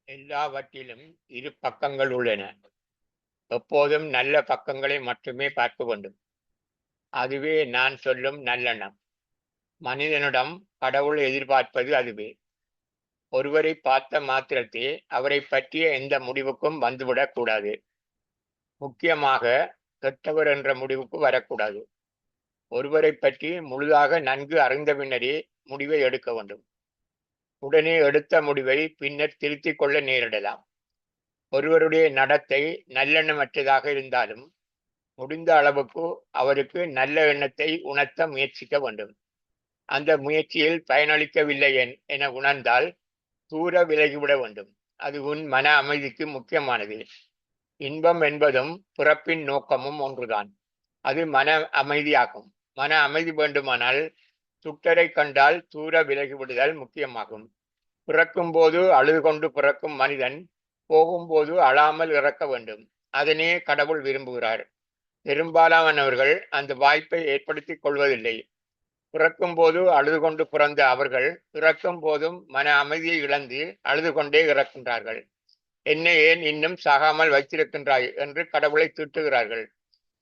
எல்லாவற்றிலும் இரு பக்கங்கள் உள்ளன. எப்போதும் நல்ல பக்கங்களை மட்டுமே பார்க்க வேண்டும். அதுவே நான் சொல்லும் நல்லெண்ணம். மனிதனிடம் கடவுள் எதிர்பார்ப்பது அதுவே. ஒருவரை பார்த்த மாத்திரத்தே அவரைப் பற்றிய எந்த முடிவுக்கும் வந்துவிடக் கூடாது. முக்கியமாக கெட்டவர் என்ற முடிவுக்கு வரக்கூடாது. ஒருவரைப் பற்றி முழுதாக நன்கு அறிந்த பின்னரே முடிவை எடுக்க வேண்டும். உடனே எடுத்த முடிவை பின்னர் திருத்திக் கொள்ள நேரிடலாம். ஒருவருடைய நடத்தை நல்லெண்ணமற்றதாக இருந்தாலும் முடிந்த அளவுக்கு அவருக்கு நல்ல எண்ணத்தை உணர்த்த முயற்சிக்க வேண்டும். அந்த முயற்சியில் பயனளிக்கவில்லை என உணர்ந்தால் தூர விலகிவிட வேண்டும். அது உன் மன அமைதிக்கு முக்கியமானது. இன்பம் என்பதும் பிறப்பின் நோக்கமும் ஒன்றுதான். அது மன அமைதியாகும். மன அமைதி வேண்டுமானால் சுட்டரை கண்டால் தூர விலகிவிடுதல் முக்கியமாகும். பிறக்கும் போது அழுது கொண்டு பிறக்கும் மனிதன் போகும்போது அழாமல் இறக்க வேண்டும். அதனே கடவுள் விரும்புகிறார். பெரும்பாலானவர்கள் அந்த வாய்ப்பை ஏற்படுத்திக் கொள்வதில்லை. பிறக்கும் போது அழுது கொண்டு பிறந்த அவர்கள் இறக்கும் போதும் மன அமைதியை இழந்து அழுது கொண்டே இறக்கின்றார்கள். என்னை ஏன் இன்னும் சாகாமல் வைத்திருக்கின்றாய் என்று கடவுளை திட்டுகிறார்கள்.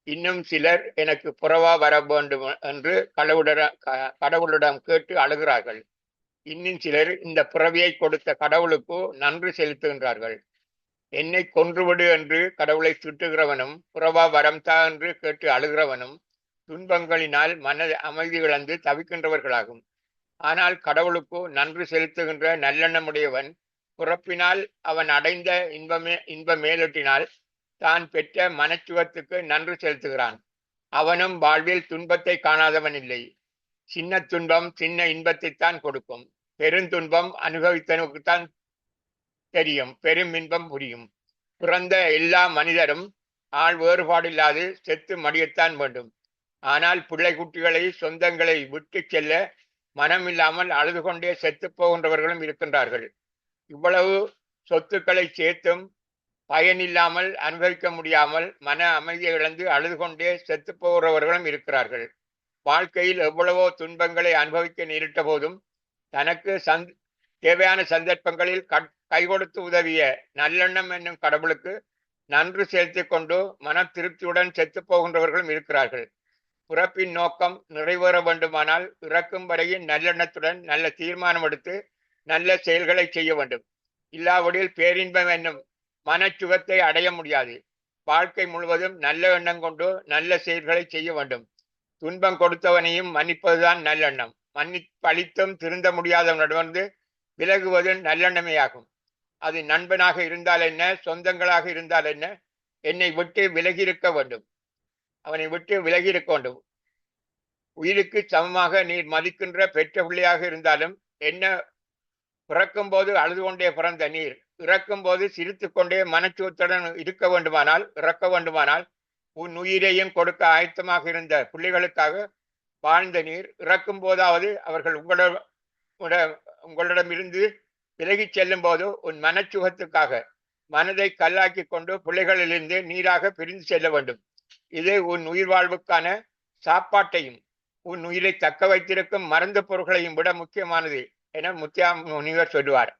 இன்னும் சிலர் எனக்கு புறவா வர வேண்டும் என்று கடவுளிடம் கேட்டு அழுகிறார்கள். இன்னும் சிலர் இந்த பிறவியை கொடுத்த கடவுளுக்கு நன்றி செலுத்துகின்றார்கள். என்னை கொன்றுவிடு என்று கடவுளை திட்டுகிறவனும் புறவா வரம்தா என்று கேட்டு அழுகிறவனும் துன்பங்களினால் மன அமைதி இழந்து தவிக்கின்றவர்களாகும். ஆனால் கடவுளுக்கு நன்றி செலுத்துகின்ற நல்லெண்ணமுடையவன் பிறப்பினால் அவன் அடைந்த இன்ப மேலொட்டினால் தான் பெற்ற மனச்சுவத்துக்கு நன்றி செலுத்துகிறான். அவனும் வாழ்வில் துன்பத்தை காணாதவன் இல்லை. சின்ன துன்பம் சின்ன இன்பத்தைத்தான் கொடுக்கும். பெருந்துன்பம் அனுபவித்தனுக்குத்தான் தெரியும். பெரும் இன்பம் புரியும். பிறந்த எல்லா மனிதரும் ஆள் வேறுபாடில்லாது செத்து மடியத்தான் வேண்டும். ஆனால் பிள்ளை குட்டிகளை சொந்தங்களை விட்டு செல்ல மனமில்லாமல் அழுது கொண்டே செத்து போகின்றவர்களும் இருக்கின்றார்கள். இவ்வளவு சொத்துக்களை சேர்த்தும் பயனில்லாமல் அனுபவிக்க முடியாமல் மன அமைதியை இழந்து அழுது கொண்டே செத்து போகிறவர்களும் இருக்கிறார்கள். வாழ்க்கையில் எவ்வளவோ துன்பங்களை அனுபவிக்க நேரிட்ட போதும் தனக்கு தேவையான சந்தர்ப்பங்களில் கை கொடுத்து உதவிய நல்லெண்ணம் என்னும் கடவுளுக்கு நன்றி செலுத்தி கொண்டு மன திருப்தியுடன் செத்து போகின்றவர்களும் இருக்கிறார்கள். பிறப்பின் நோக்கம் நிறைவேற வேண்டுமானால் இறக்கும் வரையில் நல்லெண்ணத்துடன் நல்ல தீர்மானம் எடுத்து நல்ல செயல்களை செய்ய வேண்டும். இல்லாவிடில் பேரின்பம் என்னும் மனச்சுகத்தை அடைய முடியாது. வாழ்க்கை முழுவதும் நல்ல எண்ணம் கொண்டு நல்ல செயல்களை செய்ய வேண்டும். துன்பம் கொடுத்தவனையும் மன்னிப்பதுதான் நல்லெண்ணம். மன்னிப்பளித்தும் திருந்த முடியாதவனிடமிருந்து விலகுவது நல்லெண்ணமேயாகும். அது நண்பனாக இருந்தால் என்ன, சொந்தங்களாக இருந்தால் என்ன, என்னை விட்டு விலகி இருக்க வேண்டும். அவனை விட்டு விலகி இருக்க வேண்டும். உயிருக்கு சமமாக நீர் மதிக்கின்ற பெற்ற பிள்ளையாக இருந்தாலும் என்ன, பிறக்கும் போது அழுது கொண்டே பிறந்த நீர் இறக்கும் போது சிரித்து கொண்டே மனச்சுவத்துடன் இருக்க வேண்டுமானால் இறக்க வேண்டுமானால் உன் உயிரையும் கொடுக்க ஆயத்தமாக இருந்த பிள்ளைகளுக்காக வாழ்ந்த நீர் இறக்கும் போதாவது அவர்கள் உங்களிடமிருந்து விலகி செல்லும் போது உன் மனச்சுகத்துக்காக மனதை கல்லாக்கி கொண்டு பிள்ளைகளிலிருந்து நீராக பிரிந்து செல்ல வேண்டும். இது உன் உயிர் வாழ்வுக்கான சாப்பாட்டையும் உன் உயிரை தக்க வைத்திருக்கும் மருந்து பொருட்களையும் விட முக்கியமானது என முத்தியா முனிவர் சொல்லுவார்.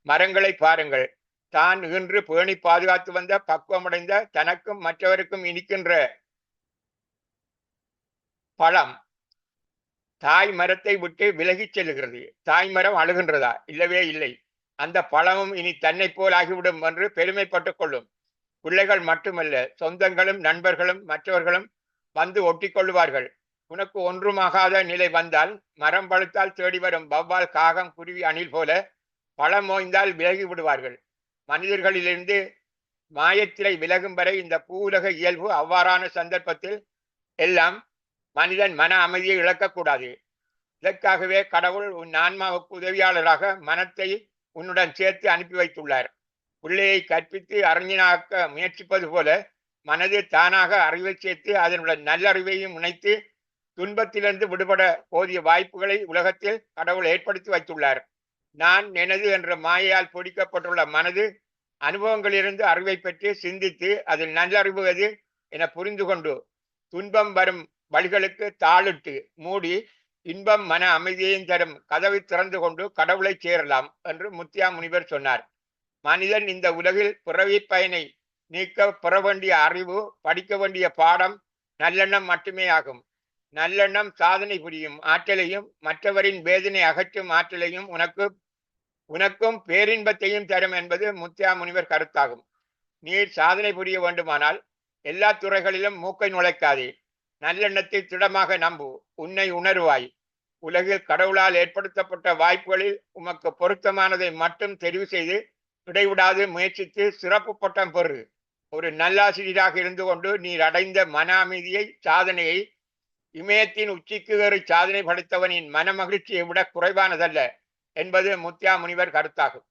மரங்களை பாருங்கள். தான் இன்று பேணி பாதுகாத்து வந்த பக்குவமடைந்த தனக்கும் மற்றவருக்கும் இனிக்கின்ற பழம் தாய் மரத்தை விட்டு விலகிச் செல்லுகிறது. தாய் மரம் அழுகின்றதா? இல்லவே இல்லை. அந்த பழமும் இனி தன்னை போல் ஆகிவிடும் என்று பெருமைப்பட்டுக் கொள்ளும். பிள்ளைகள் மட்டுமல்ல, சொந்தங்களும் நண்பர்களும் மற்றவர்களும் வந்து ஒட்டி கொள்ளுவார்கள். உனக்கு ஒன்றுமாகாத நிலை வந்தால் மரம் பழுத்தால் தேடி வரும் வௌவால், காகம், குருவி, அணில் போல பழம் மோய்ந்தால் விலகி விடுவார்கள். மனிதர்களிலிருந்து மாயத்திரை விலகும் வரை இந்த பூவுலக இயல்பு அவ்வாறான சந்தர்ப்பத்தில் எல்லாம் மனிதன் மன அமைதியை இழக்கக்கூடாது. இதற்காகவே கடவுள் உன் ஆன்மாவுக்கு உதவியாளராக மனத்தை உன்னுடன் சேர்த்து அனுப்பி வைத்துள்ளார். பிள்ளையை கற்பித்து அறிஞனாக்க முயற்சிப்பது போல மனது தானாக அறிவை சேர்த்து அதனுடன் நல்லறிவையும் இணைத்து துன்பத்திலிருந்து விடுபட போதிய வாய்ப்புகளை உலகத்தில் கடவுள் ஏற்படுத்தி வைத்துள்ளார். நான் எனது என்ற மாயையால் பிடிக்கப்பட்டுள்ள மனது அனுபவங்களிலிருந்து அறிவை பெற்று சிந்தித்து அதில் நல்லறிவு எது என புரிந்து கொண்டு துன்பம் வரும் வழிகளுக்கு தாளிட்டு மூடி இன்பம் மன அமைதியையும் தரும் கதவை திறந்து கொண்டு கடவுளை சேரலாம் என்று முத்தியா முனிவர் சொன்னார். மனிதன் இந்த உலகில் பிறவி பயனை நீக்க பெற வேண்டிய அறிவு, படிக்க வேண்டிய பாடம் நல்லெண்ணம் மட்டுமே ஆகும். நல்லெண்ணம் சாதனை புரியும் ஆற்றலையும் மற்றவரின் வேதனை அகற்றும் ஆற்றலையும் உனக்கும் பேரின்பத்தையும் தரும் என்பது முத்தியா முனிவர் கருத்தாகும். நீர் சாதனை புரிய வேண்டுமானால் எல்லா துறைகளிலும் மூக்கை நுழைக்காதே. நல்லெண்ணத்தை திடமாக நம்பு. உன்னை உணர்வாய். உலகில் கடவுளால் ஏற்படுத்தப்பட்ட வாய்ப்புகளில் உமக்கு பொருத்தமானதை மட்டும் தெரிவு செய்து இடைவிடாது முயற்சித்து சிறப்பு பட்டம் பெறு. ஒரு நல்லாசிரியராக இருந்து கொண்டு நீர் அடைந்த மன அமைதியை, சாதனையை இமயத்தின் உச்சிக்கு ஏறி சாதனை படைத்தவனின் மன மகிழ்ச்சியை விட குறைவானதல்ல என்பது முத்தியா முனிவர் கருத்தாகும்.